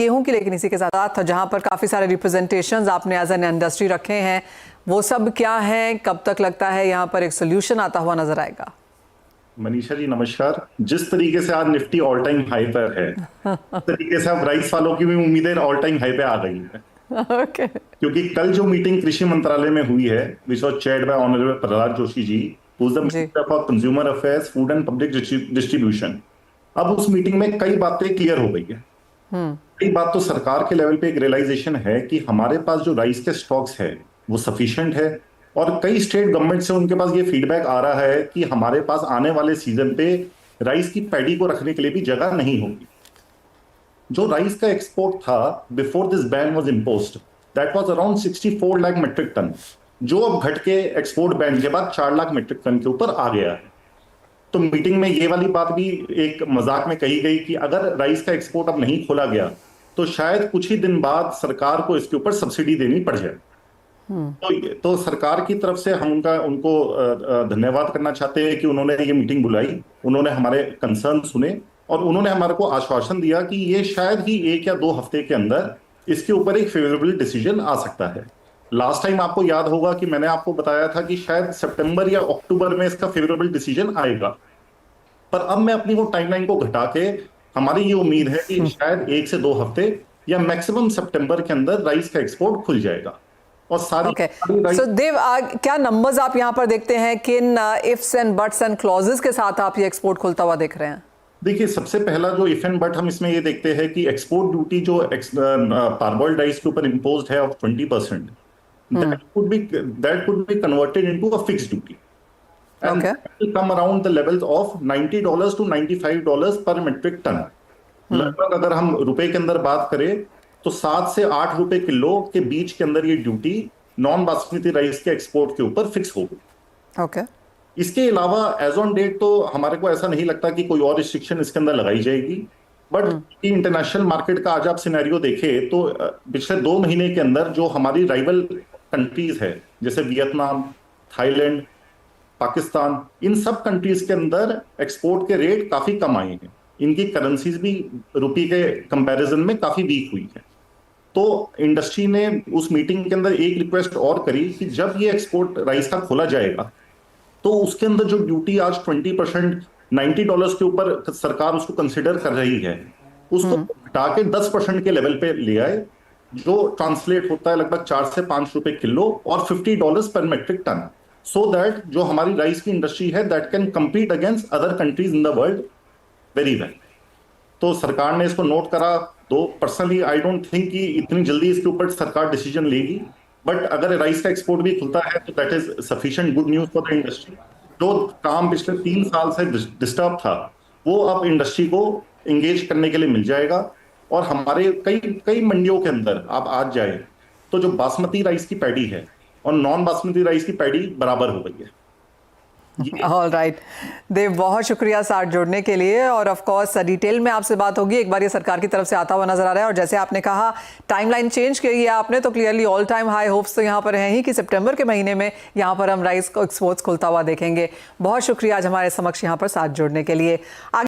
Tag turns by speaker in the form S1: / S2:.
S1: गेहूं की, लेकिन इसी के साथ जहां पर काफी सारे रिप्रेजेंटेशंस आपने एज एन इंडस्ट्री रखे हैं, वो सब क्या है, कब तक लगता है यहाँ पर एक सोल्यूशन आता हुआ नजर आएगा?
S2: मनीषा जी नमस्कार। जिस तरीके से आज निफ्टी ऑल टाइम हाई पर है, उस तरीके से अब राइस वालों की भी उम्मीदें ऑल टाइम हाई पे आ गई है।
S1: ओके।
S2: क्योंकि कल जो मीटिंग कृषि मंत्रालय में हुई है, which was chaired by honourable Prahlad Joshi ji, who is the
S1: जी।
S2: Minister for consumer affairs, food and public distribution. अब उस मीटिंग में कई बातें क्लियर हो गई है। कई बात तो सरकार के लेवल पे एक रियलाइजेशन है कि हमारे पास जो राइस के स्टॉक्स है वो सफिशिएंट है, और कई स्टेट गवर्नमेंट से उनके पास ये फीडबैक आ रहा है कि हमारे पास आने वाले सीजन पे राइस की पैडी को रखने के लिए भी जगह नहीं होगी। जो राइस का एक्सपोर्ट था before this ban was imposed, that was around 64 lakh metric tonne, जो अब घट के एक्सपोर्ट बैन के बाद 4 लाख मेट्रिक टन के ऊपर आ गया है। तो मीटिंग में ये वाली बात भी एक मजाक में कही गई कि अगर राइस का एक्सपोर्ट अब नहीं खोला गया तो शायद कुछ ही दिन बाद सरकार को इसके ऊपर सब्सिडी देनी पड़ जाए। तो सरकार की तरफ से हम उनको धन्यवाद करना चाहते हैं कि उन्होंने ये मीटिंग बुलाई, उन्होंने हमारे कंसर्न सुने, और उन्होंने हमारे को आश्वासन दिया कि ये शायद ही 1 या 2 हफ्ते के अंदर इसके ऊपर एक फेवरेबल डिसीजन आ सकता है। लास्ट टाइम आपको याद होगा कि मैंने आपको बताया था कि शायद सितंबर या अक्टूबर में इसका फेवरेबल डिसीजन आएगा, पर अब मैं अपनी वो टाइमलाइन को घटा के, हमारी ये उम्मीद है कि शायद 1 से 2 हफ्ते या मैक्सिमम सितंबर के अंदर राइस का एक्सपोर्ट खुल जाएगा। और सारी
S1: सो देव, क्या नंबर्स आप यहाँ पर देखते हैं, किन ifs and buts and clauses के साथ आप ये एक्सपोर्ट खुलता हुआ देख रहे हैं?
S2: देखिए, सबसे पहला जो इफ एंड बट हम इसमें ये देखते हैं कि एक्सपोर्ट ड्यूटी जो पार्बोइल्ड राइस के ऊपर इम्पोज्ड है of 20%, that could be converted into a fixed duty, and
S1: Okay.
S2: that will come around the levels of $90 to $95 per metric ton। लगभग अगर हम रुपए के अंदर बात करें तो 7 से 8 रुपए किलो के बीच के अंदर ये ड्यूटी नॉन बासमती राइस के एक्सपोर्ट के ऊपर फिक्स होगी।
S1: ओके।
S2: इसके अलावा एज ऑन डेट तो हमारे को ऐसा नहीं लगता कि कोई और रिस्ट्रिक्शन इसके अंदर लगाई जाएगी, बट इंटरनेशनल मार्केट का आज आप सिनेरियो देखें तो पिछले 2 महीने के अंदर जो हमारी राइवल कंट्रीज है, जैसे वियतनाम, थाईलैंड, पाकिस्तान, इन सब कंट्रीज के अंदर एक्सपोर्ट के रेट काफी कम आए हैं। इनकी करेंसीज भी रुपये के कंपैरिजन में काफी वीक हुई है। तो इंडस्ट्री ने उस मीटिंग के अंदर एक रिक्वेस्ट और करी कि जब ये एक्सपोर्ट राइस का खोला जाएगा तो उसके अंदर जो ड्यूटी आज 20% $90 के ऊपर सरकार उसको कंसिडर कर रही है, उसको घटा के 10% के लेवल पे ले आए, जो ट्रांसलेट होता है लगभग 4 से 5 रुपए किलो और $50 पर मेट्रिक टन, सो दैट जो हमारी राइस की इंडस्ट्री है that can compete against other countries in the world very well. तो सरकार ने इसको नोट करा। तो पर्सनली आई डोंट थिंक कि इतनी जल्दी इसके ऊपर सरकार डिसीजन लेगी, बट अगर राइस का एक्सपोर्ट भी खुलता है तो that is sufficient good news for the industry. जो काम पिछले 3 साल से डिस्टर्ब था वो अब इंडस्ट्री को एंगेज करने के लिए मिल जाएगा। और हमारे कई मंडियों के अंदर आप आज जाए तो जो बासमती राइस की पैडी है और नॉन बासमती राइस की पैडी बराबर हो गई है।
S1: ऑल राइट देव, बहुत शुक्रिया साथ जोड़ने के लिए, और ऑफ कोर्स डिटेल में आपसे बात होगी। एक बार ये सरकार की तरफ से आता हुआ नजर आ रहा है, और जैसे आपने कहा टाइमलाइन चेंज की है आपने, तो clearly all time high hopes तो यहाँ पर हैं ही कि सितंबर के महीने में यहाँ पर हम राइस को एक्सपोर्ट्स खुलता हुआ देखेंगे। बहुत शुक्रिया आज हमारे समक्ष यहाँ पर साथ जोड़ने के लिए।